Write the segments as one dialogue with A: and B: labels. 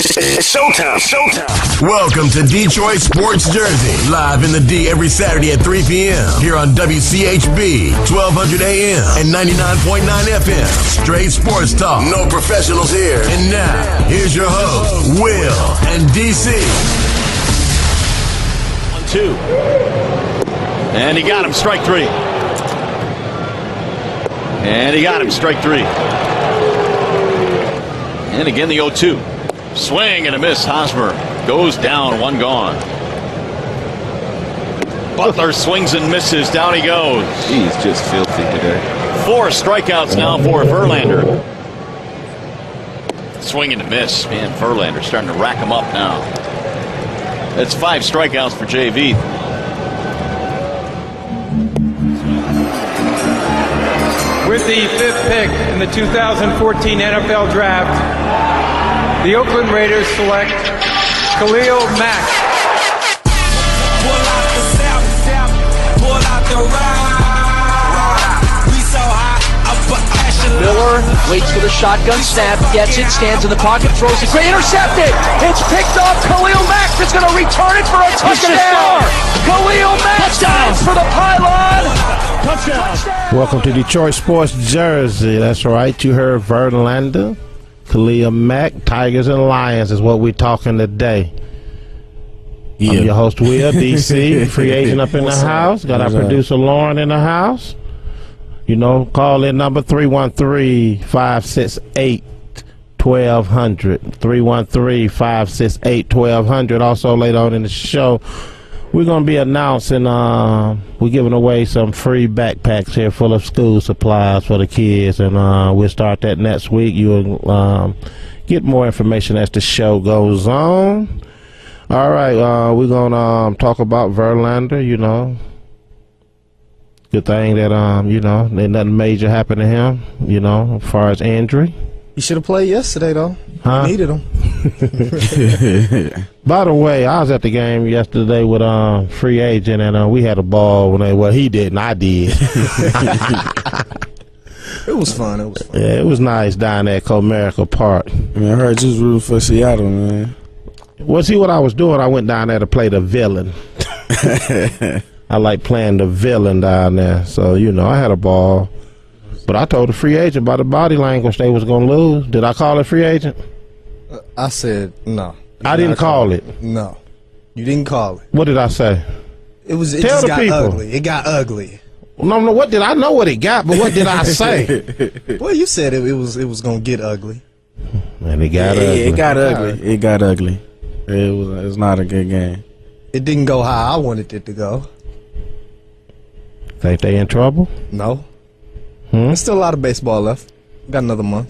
A: It's showtime, showtime.
B: Welcome to Detroit Sports Jersey, live in the D every Saturday at 3 p.m. here on WCHB, 1200 AM and 99.9 FM. Straight sports talk, no professionals here. And now, here's your host, Will and DC.
C: 1-2. And he got him, strike three. And he got him, strike three. And again the 0-2. Swing and a miss. Hosmer goes down, one gone. Butler swings and misses. Down he goes.
D: He's just filthy today.
C: 4 strikeouts now for Verlander. Swing and a miss. Man, Verlander starting to rack him up now. That's 5 strikeouts for JV.
E: With the 5th pick in the 2014 NFL Draft, the Oakland Raiders select Khalil Mack.
F: Pull out the south, pull out the ride. We so hot, up for action.
G: Miller waits for the shotgun snap, gets it, stands in the pocket, throws it, great, intercepted. It's picked off. Khalil Mack is going to return it for a touchdown. Khalil Mack dives for the pylon. Touchdown.
H: Welcome to Detroit Sports Jersey. That's right. You heard Verlander, Khalil Mack, Tigers and Lions is what we're talking today. Yeah. I'm your host, Will, DC, free agent up in the house. Got our producer, Lauren, in the house. You know, call in number 313-568-1200. 313-568-1200. Also, later on in the show, we're going to be announcing, we're giving away some free backpacks here full of school supplies for the kids, and we'll start that next week. You'll get more information as the show goes on. All right, we're going to talk about Verlander, you know. Good thing that, you know, ain't nothing major happened to him, you know, as far as injury.
I: He should have played yesterday, though.
H: Huh?
I: He needed him.
H: By the way, I was at the game yesterday with free agent, and we had a ball when well, he didn't, I did.
I: It was fun. It was fun.
H: Yeah, it was nice down there at Comerica Park.
D: Man, I heard you was rooting for Seattle, man.
H: Well, see what I was doing? I went down there to play the villain. I like playing the villain down there. So, you know, I had a ball. But I told the free agent by the body language they was going to lose. Did I call it free agent?
I: I said no.
H: I didn't call it.
I: No. You didn't call it.
H: What did I say?
I: It
H: Tell
I: just
H: the
I: got
H: people.
I: ugly. It got ugly.
H: No, what did I know what it got, but what did I say?
I: Well, you said it was going to get ugly.
H: And it got ugly.
D: It got ugly. It got ugly. It was not a good game.
I: It didn't go how I wanted it to go.
H: Think they in trouble?
I: No. There's still a lot of baseball left. Got another month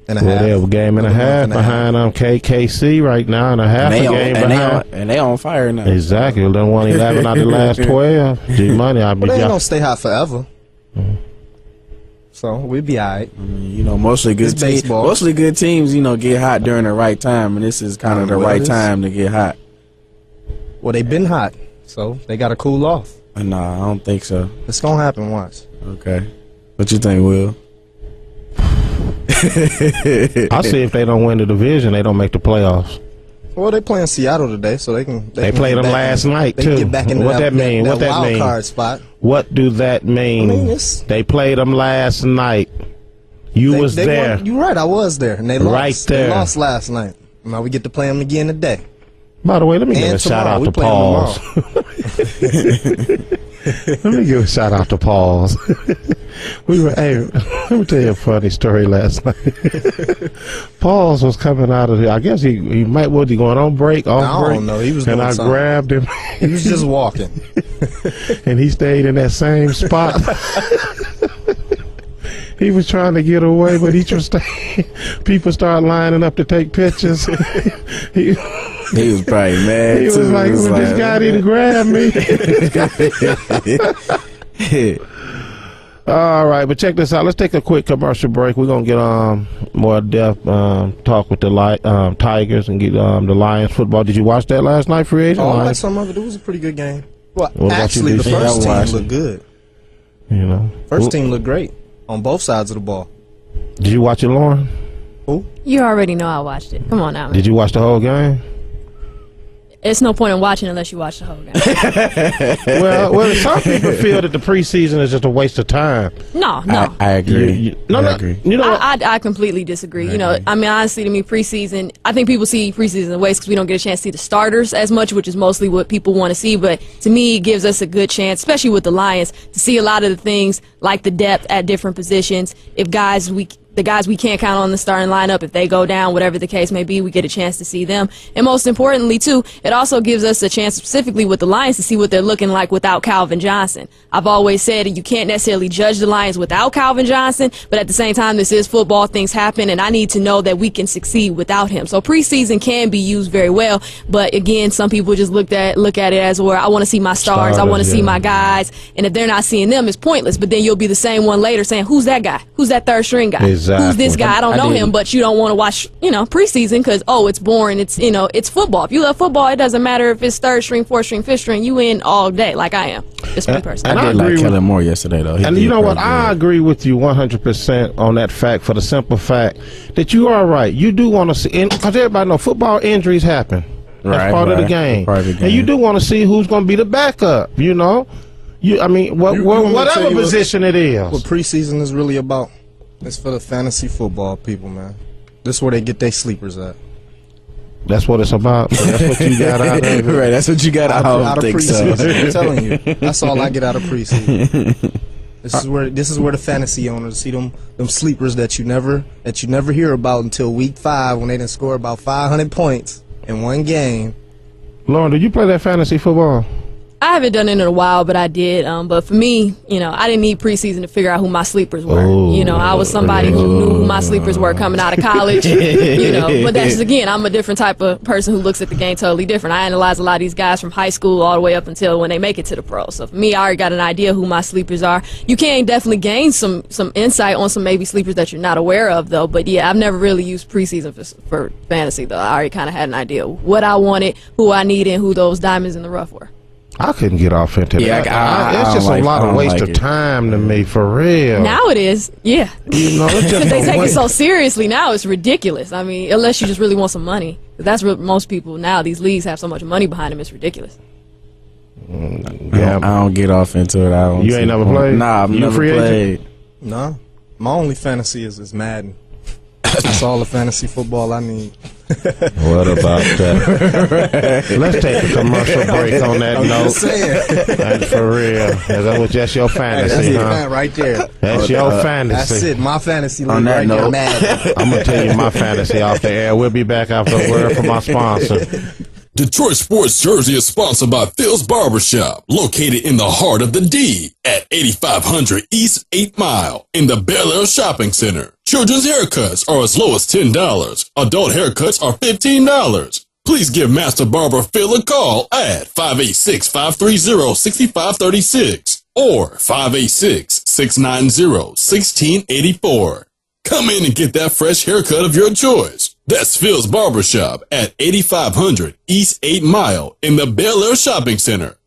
I: and a half.
H: They're a game and a half behind KKC right now, and a half a game behind.
D: And they on fire now.
H: Exactly. They done won 11 out of the last 12. G-Money, I be
I: Well, they ain't going to stay hot forever. So we'll be all right.
D: You know, mostly good teams, you know, get hot during the right time, and this is kind of the right time to get hot.
I: Well, they've been hot, so they got to cool off.
D: Nah, I don't think so.
I: It's going to happen once.
D: Okay. What you think, Will?
H: I see if they don't win the division, they don't make the playoffs.
I: Well, they playing Seattle today, so they can.
H: They played them last night too.
I: Get back into
H: what that mean? What that
I: wild
H: mean?
I: Card spot.
H: What do that mean?
I: I mean,
H: they played them last night. You was there.
I: You're right. I was there, and they lost.
H: Right there.
I: They lost last night. Now we get to play them again today.
H: By the way, let me give a shout out to Pauls. Let me give a shout out to Pauls. Hey, let me tell you a funny story last night. Pauls was coming out of I guess he was he going on break, off break?
I: I don't know. He was
H: and
I: doing something.
H: Grabbed him.
I: He was just walking.
H: And he stayed in that same spot. He was trying to get away, but he was staying. People started lining up to take pictures. He
D: was probably mad.
H: He was like, this guy didn't grab me. All right, but check this out. Let's take a quick commercial break. We're going to get more depth talk with the Tigers and get the Lions football. Did you watch that last night, free agent?
I: Oh, I watched some of it. It was a pretty good game. Well,
H: what
I: actually, the first team looked good.
H: You know,
I: first team looked great on both sides of the ball.
H: Did you watch it, Lauren?
I: Who?
J: You already know I watched it. Come on now, man.
H: Did you watch the whole game?
J: It's no point in watching unless you watch the whole game.
H: well, some people feel that the preseason is just a waste of time.
J: No.
D: I agree. I agree.
H: You know,
J: I completely disagree. You know, I mean, honestly, to me, preseason, I think people see preseason in waste because we don't get a chance to see the starters as much, which is mostly what people want to see. But to me, it gives us a good chance, especially with the Lions, to see a lot of the things like the depth at different positions. If the guys we can't count on the starting lineup, if they go down, whatever the case may be, we get a chance to see them. And most importantly, too, it also gives us a chance specifically with the Lions to see what they're looking like without Calvin Johnson. I've always said you can't necessarily judge the Lions without Calvin Johnson, but at the same time, this is football. Things happen, and I need to know that we can succeed without him. So preseason can be used very well, but again, some people just look at it as, well, I want to see my stars, I want to see my guys, and if they're not seeing them, it's pointless. But then you'll be the same one later saying, who's that guy? Who's that third string guy?
H: Exactly.
J: Who's this guy? I don't know him, but you don't want to watch, preseason because, it's boring. It's, it's football. If you love football, it doesn't matter if it's third string, fourth string, fifth string. You in all day, like I am. Just me personally.
D: I did like Kellen Moore yesterday, though.
H: And you know what? I agree with you 100% on that fact for the simple fact that you are right. You do want to see, because everybody knows football injuries happen. That's part of the game. And you do want to see who's going to be the backup, whatever position it is.
I: What preseason is really about? It's for the fantasy football people, man. This is where they get their sleepers at.
H: That's what it's about. So that's what you got out of it.
D: Right, that's what you got out of
I: preseason. So. I'm telling you, that's all I get out of preseason. This is where the fantasy owners see them sleepers that you never hear about until week 5 when they done score about 500 points in one game.
H: Lauren, did you play that fantasy football?
J: I haven't done it in a while, but I did. But for me, I didn't need preseason to figure out who my sleepers were. I was somebody who knew who my sleepers were coming out of college. But that's, again, I'm a different type of person who looks at the game totally different. I analyze a lot of these guys from high school all the way up until when they make it to the pros. So for me, I already got an idea who my sleepers are. You can definitely gain some insight on some maybe sleepers that you're not aware of, though. But yeah, I've never really used preseason for fantasy, though. I already kind of had an idea of what I wanted, who I needed, and who those diamonds in the rough were.
H: I couldn't get off into that. It's just a lot of waste of time to me, for real.
J: Now it is, yeah. It's just they take it so seriously now. It's ridiculous. I mean, unless you just really want some money. That's what most people now. These leagues have so much money behind them. It's ridiculous.
D: I don't get off into it.
H: You ain't never played?
D: Nah, I've never played.
I: Nah, my only fantasy is Madden. That's all the fantasy football I need.
H: What about that? Let's take a commercial break on that note. And for real, that was just your fantasy,
I: that's right there.
H: That's your fantasy.
I: That's it. My fantasy league right
D: note.
I: there.
H: I'm gonna tell you my fantasy off the air. We'll be back after a word from our sponsor.
K: Detroit Sports Jersey is sponsored by Phil's Barbershop, located in the heart of the D at 8500 East 8 Mile in the Bel Air Shopping Center. Children's haircuts are as low as $10. Adult haircuts are $15. Please give Master Barber Phil a call at 586-530-6536 or 586-690-1684. Come in and get that fresh haircut of your choice. That's Phil's Barbershop at 8500 East 8 Mile in the Bel Air Shopping Center.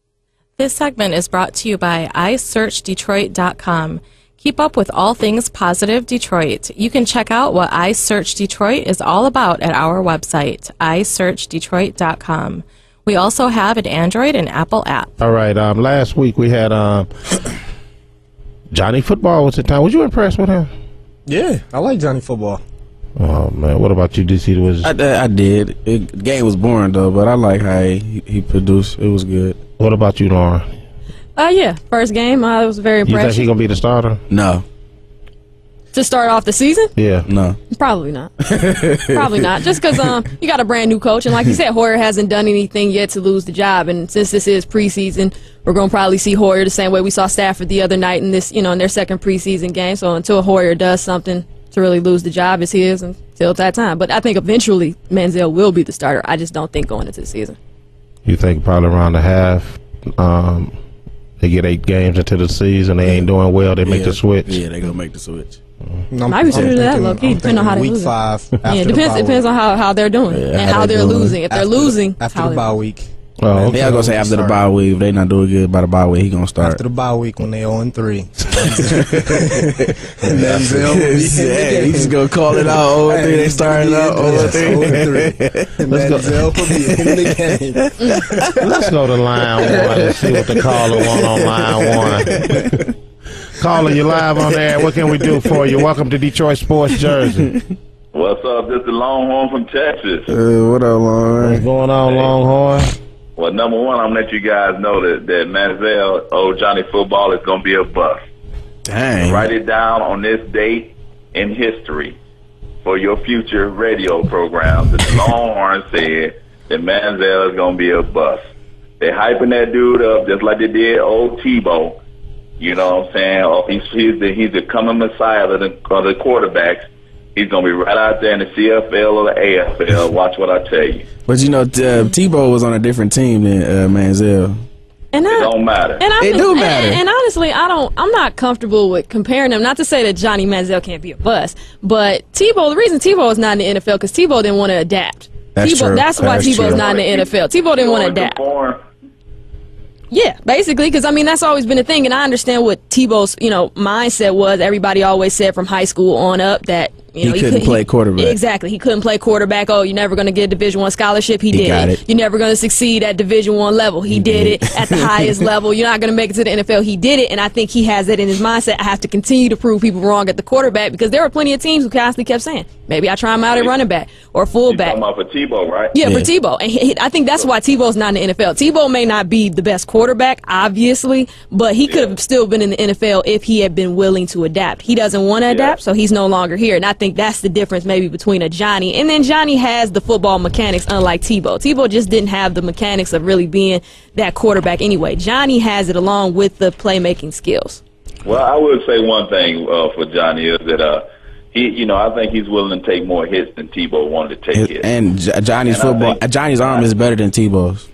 L: This segment is brought to you by iSearchDetroit.com. Keep up with all things positive Detroit. You can check out what iSearch Detroit is all about at our website, iSearchDetroit.com. We also have an Android and Apple app.
H: All right. Last week we had Johnny Football was in town. Was you impressed with him?
I: Yeah, I like Johnny Football.
H: Oh man, what about you, DC?
D: I did. The game was boring though, but I like how he produced. It was good.
H: What about you, Lauren?
J: Yeah, first game, I was very impressed.
H: You think he's gonna be the starter?
D: No.
J: To start off the season?
H: Yeah.
D: No.
J: Probably not. Probably not. Just because you got a brand new coach, and like you said, Hoyer hasn't done anything yet to lose the job. And since this is preseason, we're gonna probably see Hoyer the same way we saw Stafford the other night in this, in their second preseason game. So until Hoyer does something to really lose the job, it's his until that time. But I think eventually Manziel will be the starter. I just don't think going into the season.
H: You think probably around the half? They get 8 games into the season, they ain't doing well, they make the switch.
D: Yeah, they gonna make the switch.
J: I consider that low key, depending on how they're losing.
I: Week 5.
J: Yeah, it depends on how they're doing and how they're losing. If they're losing,
I: after the bye week.
H: Oh, okay.
D: Yeah, I was gonna say after the bye week, if they not doing good by the bye week, he gonna start.
I: After the bye week when they 0-3. Manziel
D: he's just gonna call it out 0-3. They started out 0-3.
I: Manziel will be in the game.
H: Let's go to line 1 and see what the caller want on line 1. Caller, you live on there. What can we do for you? Welcome to Detroit Sports Jersey.
M: What's up? This is Longhorn from Texas.
D: What up, Longhorn?
H: What's going on, Longhorn?
M: Well, number one, I'm going to let you guys know that Manziel, old Johnny Football, is going to be a bust.
D: Dang.
M: Write it down on this date in history for your future radio programs. The Longhorn said that Manziel is going to be a bust. They're hyping that dude up just like they did old Tebow. You know what I'm saying? Oh, he's the coming messiah of the quarterbacks. He's going to be right out there in the CFL or the AFL. Watch what I tell you.
D: But you know, Tebow was on a different team than Manziel.
J: And
M: it don't matter.
D: It do matter.
J: And honestly, I'm not comfortable with comparing them. Not to say that Johnny Manziel can't be a bust, but Tebow. The reason Tebow is not in the NFL because Tebow didn't want to adapt.
D: That's true.
J: That's why Tebow's not in the NFL. Tebow didn't want to adapt. Yeah, basically, because I mean that's always been a thing, and I understand what Tebow's mindset was. Everybody always said from high school on up that he
D: couldn't play quarterback.
J: Exactly, he couldn't play quarterback. Oh, you're never going to get a Division I scholarship. He did it. You're never going to succeed at Division I level. He did it at the highest level. You're not going to make it to the NFL. He did it, and I think he has that in his mindset. I have to continue to prove people wrong at the quarterback because there were plenty of teams who constantly kept saying, maybe I try him out at running back or fullback.
M: You're talking about for Tebow, right?
J: Yeah, for Tebow. And I think that's why Tebow's not in the NFL. Tebow may not be the best quarterback, obviously, but he could have still been in the NFL if he had been willing to adapt. He doesn't want to adapt, so he's no longer here. And I think that's the difference maybe between a Johnny. And then Johnny has the football mechanics, unlike Tebow. Tebow just didn't have the mechanics of really being that quarterback anyway. Johnny has it along with the playmaking skills.
M: Well, I would say one thing for Johnny is that I think he's willing to take more hits than Tebow wanted to take hits.
D: And Johnny's Johnny's arm is better than Tebow's.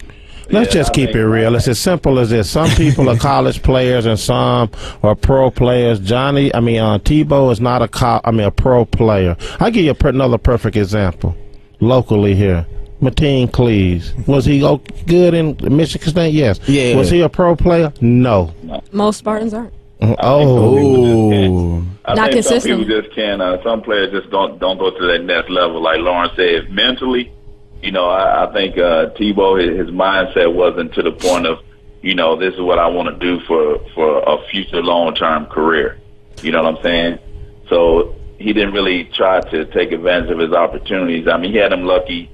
H: Let's just keep it real. It's as simple as this. Some people are college players and some are pro players. Tebow is not a pro player. I'll give you another perfect example locally here. Mateen Cleaves. Was he good in Michigan State? Yes.
D: Yeah.
H: Was he a pro player? No.
J: Most Spartans aren't.
M: Not consistent. Some people just can't. Some players just don't go to that next level. Like Lauren said, mentally, I think Tebow, his mindset wasn't to the point of, this is what I want to do for a future long-term career. You know what I'm saying? So he didn't really try to take advantage of his opportunities. I mean, he had them lucky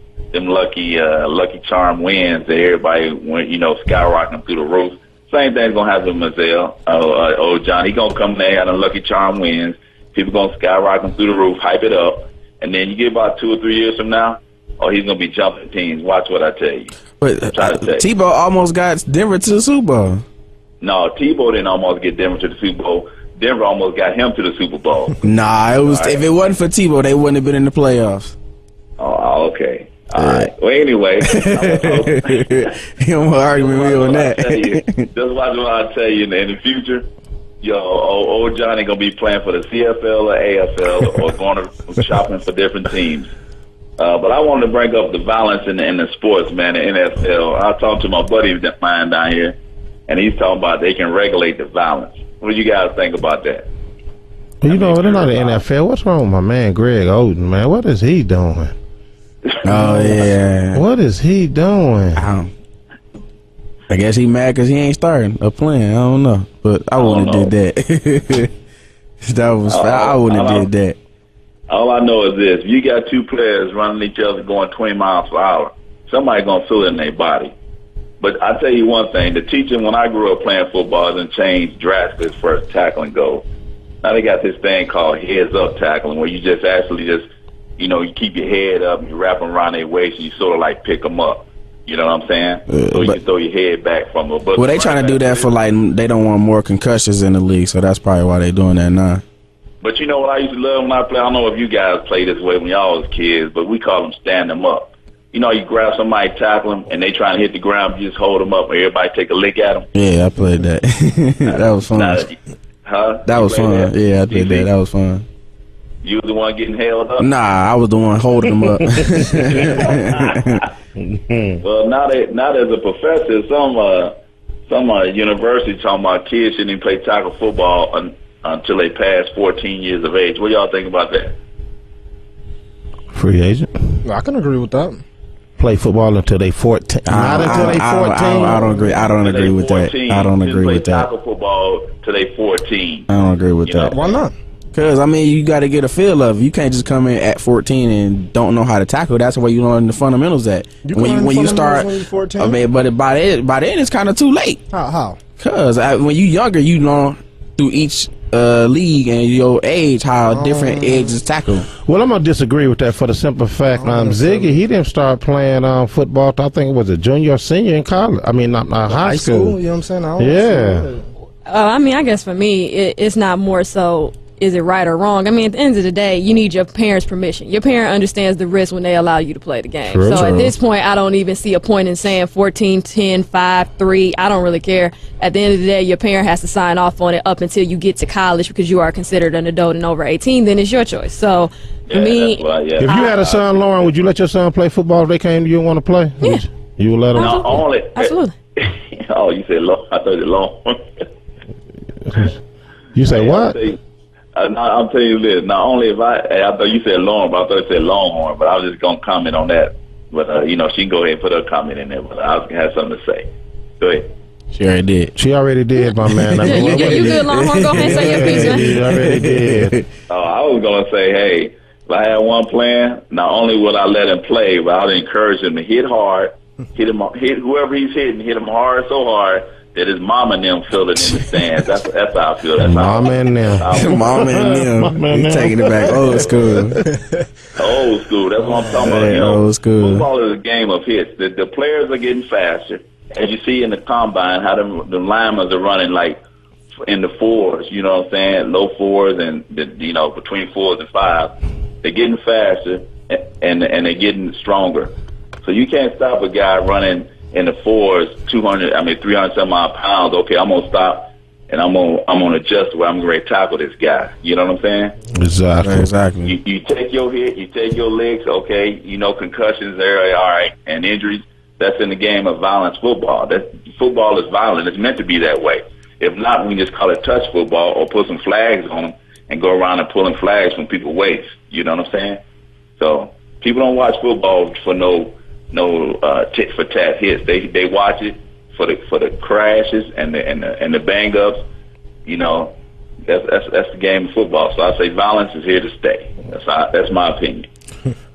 M: charm wins that everybody went, skyrocketing through the roof. Same thing's gonna happen with Manziel. Old John, he gonna come there, had a lucky charm wins. People gonna skyrocket through the roof, hype it up, and then you get about 2 or 3 years from now, he's gonna be jumping teams. Watch what I tell you.
D: But Tebow almost got Denver to the Super Bowl.
M: No, Tebow didn't almost get Denver to the Super Bowl. Denver almost got him to the Super Bowl.
D: Nah, it was. Right. If it wasn't for Tebow, they wouldn't have been in the playoffs.
M: Oh, okay. All right. Well, anyway,
D: you don't argue with me on that.
M: Just watch what I tell you in the future. Old Johnny gonna be playing for the CFL or AFL or going to shopping for different teams. But I wanted to bring up the violence in the sports, man. The NFL. I talked to my buddy of mine down here, and he's talking about they can regulate the violence. What do you guys think about that?
H: Well, they're not the NFL. What's wrong with my man Greg Oden, man? What is he doing?
D: Oh, yeah.
H: What is he doing?
D: I guess he mad because he ain't starting or playing. I don't know. But I wouldn't have did that. I wouldn't have did that.
M: All I know is this. If you got two players running each other going 20 miles per hour, somebody's going to feel it in their body. But I tell you one thing. The teaching when I grew up playing football hasn't changed drastically as far as tackling goes. Now they got this thing called heads-up tackling where you just actually you keep your head up, you wrap them around their waist, and you sort of like pick them up. You know what I'm saying? So you can throw your head back from them.
D: Well, they trying to do that for they don't want more concussions in the league, so that's probably why they doing that now.
M: But you know what I used to love when I play? I don't know if you guys play this way when y'all was kids, but we call them stand them up. You grab somebody, tackle them, and they trying to hit the ground, you just hold them up, and everybody take a lick at them.
D: Yeah, I played that. That was fun. That was fun. That? Yeah, I played that. That was fun.
M: You was the one getting held up?
D: Nah, I was the one holding them up.
M: Well, not as a professor. Some university talking about kids shouldn't even play tackle football until they pass 14 years of age. What do y'all think about that?
H: Free agent.
I: I can agree with that.
H: Play football until they 14. Not until they 14.
D: I don't agree. I don't agree with that. I don't agree with that.
M: Tackle football till they 14.
D: I don't agree with that.
I: Why not?
D: Because, I mean, you got to get a feel of it. You can't just come in at 14 and don't know how to tackle. That's where you learn the fundamentals at. When you start, when you're 14? I mean, but by then it's kind of too late.
I: How?
D: Because when you younger, you learn through each league and your age how different edges tackle.
H: Well, I'm going to disagree with that for the simple fact Ziggy, he didn't start playing football, I think it was a junior or senior in college. I mean, not high school.
I: You know what I'm saying?
H: Yeah.
J: I mean, I guess for me, it's not more so is it right or wrong. I mean, at the end of the day, you need your parents' permission. Your parent understands the risk when they allow you to play the game.
H: True.
J: At this point, I don't even see a point in saying 14, 10, 5, 3. I don't really care. At the end of the day, your parent has to sign off on it up until you get to college because you are considered an adult and over 18. Then it's your choice. So, for me,
H: if you had a son, Lauren, would you let your son play football if they came to you and want to play?
J: Yeah.
H: You would let him?
J: Absolutely.
M: Oh, you said long. I thought it long.
H: You say what?
M: I'll tell you this. Not only if I thought you said long, but I thought it said Longhorn, but I was just going to comment on that. But, she can go ahead and put her comment in there, but I have something to say. Go ahead.
D: She already did.
H: She already did, my man.
J: You good, Longhorn? Go ahead and say your piece, man.
H: She already did.
M: I was going to say, hey, if I had one playing, not only would I let him play, but I would encourage him to hit hard, hit whoever he's hitting, hit him hard, so hard that his mama and them feel it in the stands. That's how I feel. That's
H: mama and them.
D: Mama and them. You taking it back old school.
M: Old school. That's what I'm talking about.
D: Old school.
M: Football is a game of hits. The players are getting faster. As you see in the combine, how the linemen are running like in the fours, you know what I'm saying? Low fours and, between 4s and 5s. They're getting faster and they're getting stronger. So you can't stop a guy running in the 4s, 300 some odd pounds. Okay, I'm gonna stop and I'm gonna adjust where I'm ready to tackle this guy. You know what I'm saying?
H: Exactly.
M: You take your hit, you take your legs. Okay, concussions there, all right, and injuries. That's in the game of violence football. Football is violent. It's meant to be that way. If not, we can just call it touch football or put some flags on them and go around and pulling flags from people's waist. You know what I'm saying? So people don't watch football for no tit for tat hits. They watch it for the crashes and the bang ups. That's the game of football. So I say violence is here to stay. That's my opinion.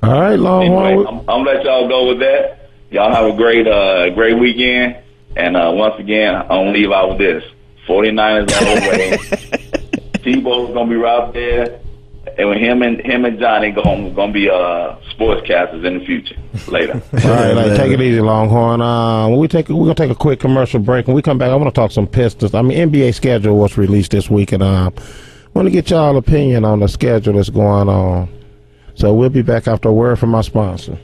H: All right, Longhorn.
M: Anyway, I'm gonna let y'all go with that. Y'all have a great weekend. And once again, I'm gonna leave out with this: 49ers all the way. Tebow's gonna be right there. And with him and Johnny gonna be sportscasters in the future. Later.
H: All right, take it easy, Longhorn. We're gonna take a quick commercial break. When we come back, I want to talk some Pistons. NBA schedule was released this week, and I want to get y'all opinion on the schedule that's going on. So we'll be back after a word from our sponsor.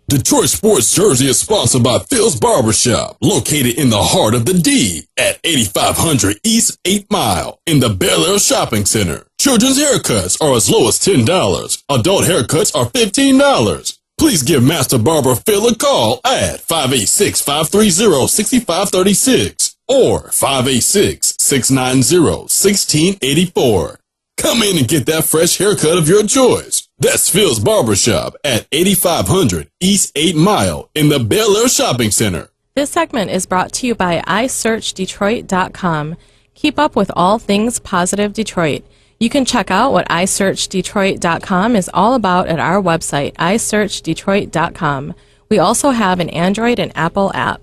K: Detroit Sports Jersey is sponsored by Phil's Barbershop, located in the heart of the D at 8500 East 8 Mile in the Bel Air Shopping Center. Children's haircuts are as low as $10. Adult haircuts are $15. Please give Master Barber Phil a call at 586-530-6536 or 586-690-1684. Come in and get that fresh haircut of your choice. That's Phil's Barbershop at 8500 East 8 Mile in the Bel Air Shopping Center.
L: This segment is brought to you by iSearchDetroit.com. Keep up with all things positive Detroit. You can check out what iSearchDetroit.com is all about at our website, iSearchDetroit.com. We also have an Android and Apple app.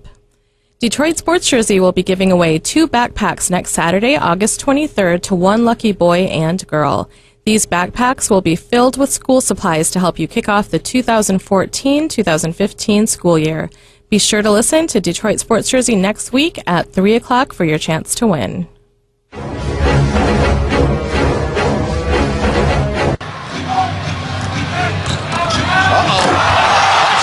L: Detroit Sports Jersey will be giving away 2 backpacks next Saturday, August 23rd to one lucky boy and girl. These backpacks will be filled with school supplies to help you kick off the 2014-2015 school year. Be sure to listen to Detroit Sports Jersey next week at 3 o'clock for your chance to win.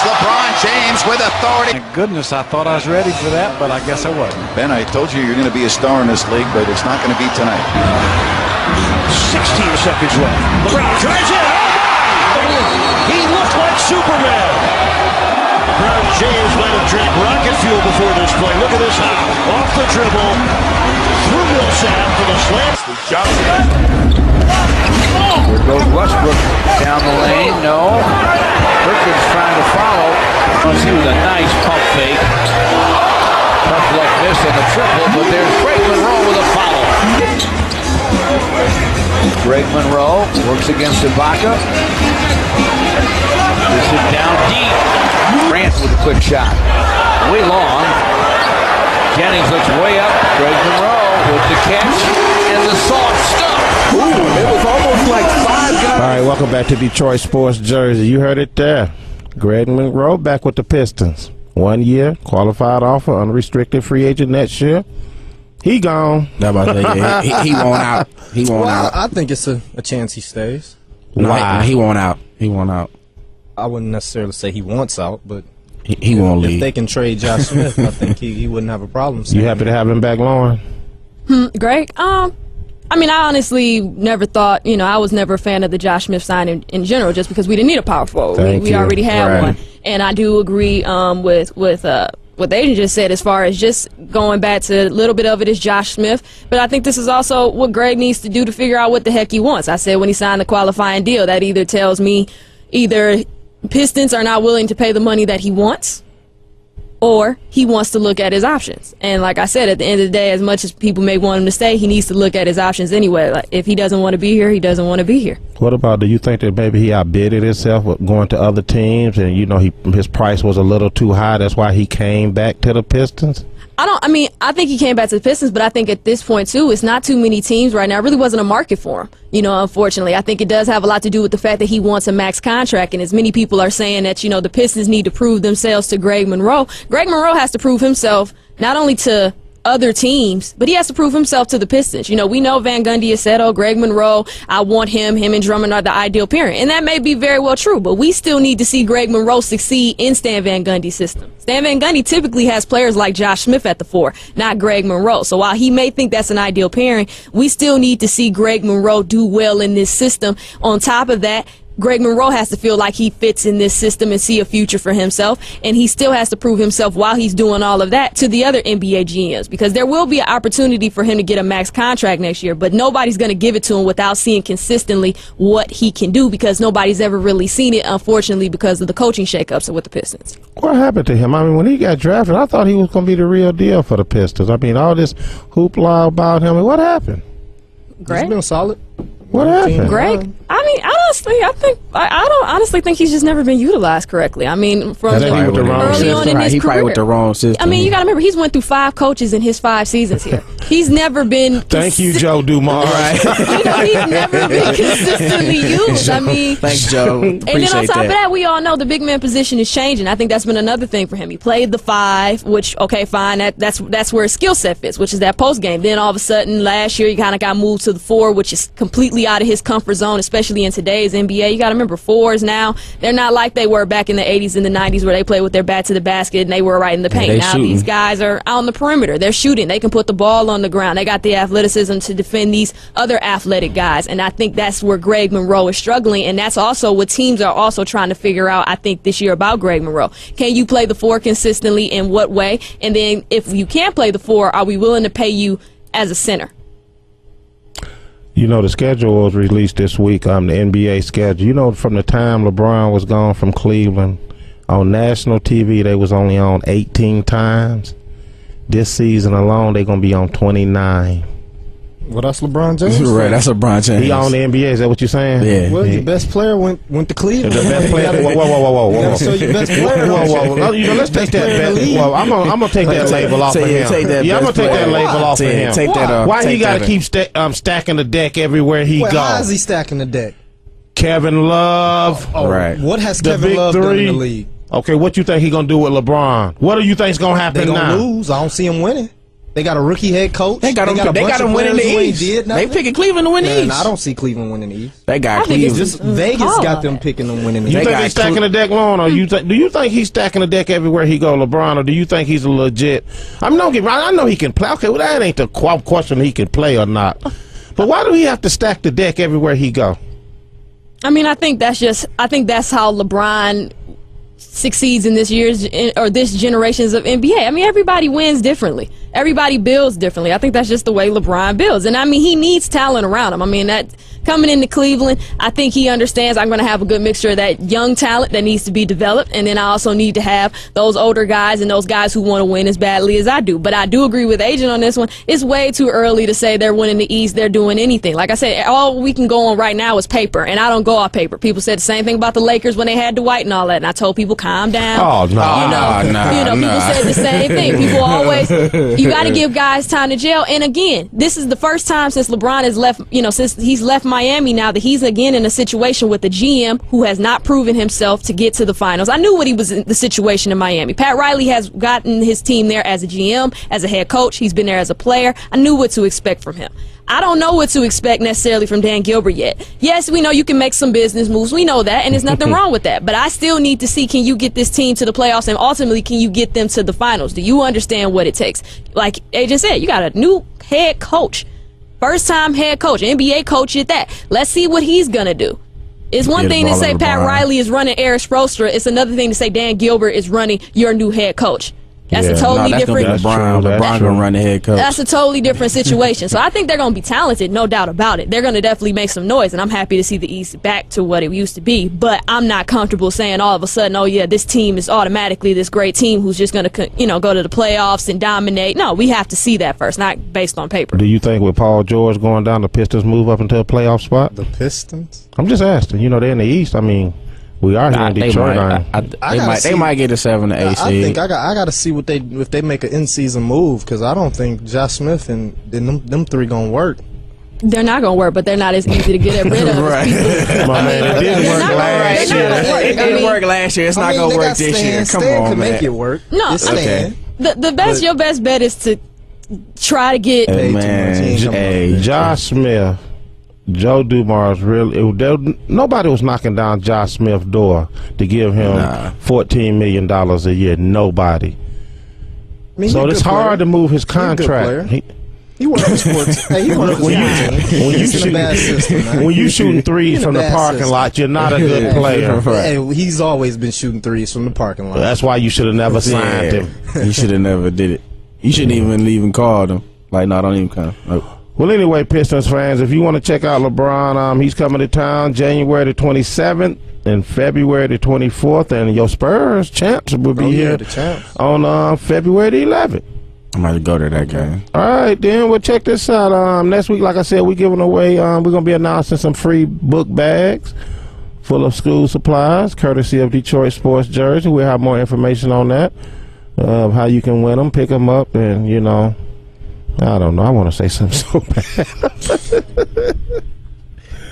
N: LeBron James with authority.
O: My goodness, I thought I was ready for that, but I guess I wasn't.
N: Ben, I told you you're going to be a star in this league, but it's not going to be tonight.
A: 16 seconds left. LeBron drives in. Oh, my! He looked like Superman. James might have drank rocket fuel before this play. Look at this hop. Off the dribble. Through Millsap for the slant. Johnson.
P: Here goes Westbrook down the lane. No. Perkins trying to follow. He was a nice pump fake. Tough luck miss on the triple, but there's Greg Monroe with a foul. Greg Monroe works against Ibaka. This is down deep. Grant with a quick shot. Way long. Jennings looks way up. Greg Monroe with the catch and the soft stuff.
D: Ooh, it was almost like 5 guys.
H: All right, welcome back to Detroit Sports Jersey. You heard it there. Greg Monroe back with the Pistons. 1 year, qualified offer, unrestricted free agent next year. He gone.
D: He won't out. He won't out.
I: I think it's a chance he stays.
H: Why?
D: He won't out. He won't out.
I: I wouldn't necessarily say he wants out, but
D: he won't leave.
I: If they can trade Josh Smith, I think he wouldn't have a problem.
H: You happy to have him back, Lauren?
J: Greg? I mean, I honestly never thought, I was never a fan of the Josh Smith signing in general, just because we didn't need a power forward. We already had one. And I do agree with what the agent just said, as far as just going back to a little bit of it is Josh Smith. But I think this is also what Greg needs to do to figure out what the heck he wants. I said when he signed the qualifying deal, that either tells me either Pistons are not willing to pay the money that he wants, or he wants to look at his options. And like I said, at the end of the day, as much as people may want him to stay, he needs to look at his options anyway. Like, if he doesn't want to be here, he doesn't want to be here.
H: What about, do you think that maybe he outbidded himself with going to other teams and, his price was a little too high, that's why he came back to the Pistons?
J: I think he came back to the Pistons, but I think at this point, too, it's not too many teams right now. It really wasn't a market for him, unfortunately. I think it does have a lot to do with the fact that he wants a max contract, and as many people are saying that, the Pistons need to prove themselves to Greg Monroe. Greg Monroe has to prove himself not only to other teams, but he has to prove himself to the Pistons. We know Van Gundy has said, Greg Monroe, I want him and Drummond are the ideal pairing. And that may be very well true, but we still need to see Greg Monroe succeed in Stan Van Gundy's system. Stan Van Gundy typically has players like Josh Smith at the 4, not Greg Monroe. So while he may think that's an ideal pairing, we still need to see Greg Monroe do well in this system. On top of that, Greg Monroe has to feel like he fits in this system and see a future for himself, and he still has to prove himself while he's doing all of that to the other NBA GMs, because there will be an opportunity for him to get a max contract next year, but nobody's going to give it to him without seeing consistently what he can do, because nobody's ever really seen it, unfortunately, because of the coaching shakeups with the Pistons.
H: What happened to him? When he got drafted, I thought he was going to be the real deal for the Pistons. All this hoopla about him. What happened?
J: Greg?
I: He's been solid.
H: What happened?
J: Greg? I don't honestly think he's just never been utilized correctly. From early on in his career.
D: He probably with the wrong system.
J: You got to remember, he's went through 5 coaches in his 5 seasons here. He's never been.
H: Thank you, Joe Dumars.
J: He's never been consistently used.
D: Thanks, Joe.
J: And then on top of that, we all know the big man position is changing. I think that's been another thing for him. He played the 5, which, okay, fine, that's where his skill set fits, which is that post game. Then all of a sudden, last year, he kind of got moved to the 4, which is completely out of his comfort zone, especially in today's NBA. You got to remember, 4s now, they're not like they were back in the 80s and the 90s where they played with their bat to the basket and they were right in the paint. Now shooting. These guys are out on the perimeter. They're shooting. They can put the ball on the ground. They got the athleticism to defend these other athletic guys, and I think that's where Greg Monroe is struggling, and that's also what teams are also trying to figure out, I think, this year about Greg Monroe. Can you play the 4 consistently? In what way? And then if you can't play the 4, are we willing to pay you as a center?
H: The schedule was released this week, the NBA schedule. From the time LeBron was gone from Cleveland, on national TV, they was only on 18 times. This season alone, they're going to be on 29.
I: Well, that's LeBron James.
D: Right, that's LeBron James.
H: He on the NBA, is that what you're saying?
D: Yeah.
I: Well, your best player went to Cleveland.
H: The best player. Whoa.
I: So your best player.
H: Let's take that. Well, I'm gonna take that label off of him. I'm gonna take that label off of him.
D: Take that off.
H: Why he got to keep stacking the deck everywhere he goes?
I: How is he stacking the deck?
H: Kevin Love.
D: Right.
I: What has Kevin Love done in the league?
H: Okay, what you think he gonna do with LeBron? What do you think's gonna happen now?
I: They gonna lose. I don't see him winning. They got a rookie head coach.
D: They got him winning the East. They picking Cleveland to win the East.
I: I don't see Cleveland winning the East.
D: They got Cleveland.
I: Just Vegas got them picking them winning the East.
H: You think he's stacking the deck long, or do you think he's stacking the deck everywhere he go, LeBron, or do you think he's a legit? I know he can play. Okay, well that ain't the question he can play or not. But why do he have to stack the deck everywhere he go?
J: I think that's how LeBron succeeds in this generation's of NBA. I mean, everybody wins differently. Everybody builds differently. I think that's just the way LeBron builds. And I mean, he needs talent around him. I mean, that coming into Cleveland, I think he understands I'm going to have a good mixture of that young talent that needs to be developed, and then I also need to have those older guys and those guys who want to win as badly as I do. But I do agree with Agent on this one. It's way too early to say they're winning the East, they're doing anything. Like I said, all we can go on right now is paper, and I don't go off paper. People said the same thing about the Lakers when they had Dwight and all that, and I told people, calm down.
H: Oh, no.
J: People said the same thing. People always, you got to give guys time to gel. And again, this is the first time since LeBron has left, since he's left Miami now, that he's again in a situation with a GM who has not proven himself to get to the finals. I knew what he was in the situation in Miami. Pat Riley has gotten his team there as a GM, as a head coach. He's been there as a player. I knew what to expect from him. I don't know what to expect necessarily from Dan Gilbert yet. Yes, we know you can make some business moves. We know that, and there's nothing wrong with that. But I still need to see, can you get this team to the playoffs, and ultimately, can you get them to the finals? Do you understand what it takes? Like AJ said, you got a new head coach. First-time head coach, NBA coach at that. Let's see what he's going to do. It's one thing to say Pat Riley is running Eric Spoelstra. It's another thing to say Dan Gilbert is running your new head coach. That's a totally different.
D: LeBron gonna run the head coach.
J: That's a totally different situation. So I think they're gonna be talented, no doubt about it. They're gonna definitely make some noise, and I'm happy to see the East back to what it used to be. But I'm not comfortable saying all of a sudden, oh yeah, this team is automatically this great team who's just gonna, go to the playoffs and dominate. No, we have to see that first, not based on paper.
H: Do you think with Paul George going down, the Pistons move up into a playoff spot?
I: The Pistons?
H: I'm just asking. They're in the East. I mean, we are here in Detroit.
D: They might get a 7 to 8 seed.
I: I think I got to see if they make an in-season move, because I don't think Josh Smith and them three gonna work.
J: They're not gonna work, but they're not as easy to get rid of.
D: Right.
H: It didn't work last year.
D: It didn't work last year. It's not gonna work this year. Come on,
I: can
D: man.
I: Make it work.
J: No, your best bet is to try to get.
H: Josh Smith. Joe Dumars nobody was knocking down Josh Smith's door to give him $14 million a year. Nobody. So it's hard to move his contract.
I: He worked for sports. Hey, he worked for
H: when you shooting threes from the parking lot, you're not a good player.
I: Hey, he's always been shooting threes from the parking lot.
H: That's why you should have never signed him.
D: You should have never did it. You shouldn't even called him. Like, no, don't even come. Nope.
H: Well, anyway, Pistons fans, if you want to check out LeBron, he's coming to town January the 27th and February the 24th, and your Spurs champs will be here on February the 11th.
D: I might go to that game.
H: All right, then we'll check this out. Next week, like I said, we're giving away. We're gonna be announcing some free book bags full of school supplies, courtesy of Detroit Sports Jersey. We'll have more information on that, how you can win them, pick them up, and I don't know. I want to say something so bad.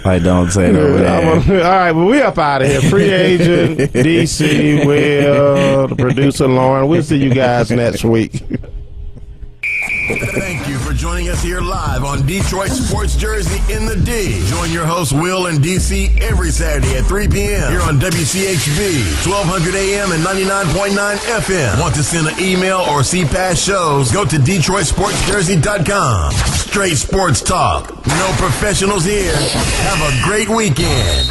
D: I don't say no.
H: All right, well, we up out of here. Free agent, DC, Will, the producer, Lauren. We'll see you guys next week.
B: Thank you for joining us here live on Detroit Sports Jersey in the D. Join your hosts Will and DC every Saturday at 3 p.m. here on WCHB, 1200 AM and 99.9 FM. Want to send an email or see past shows? Go to DetroitSportsJersey.com. Straight sports talk. No professionals here. Have a great weekend.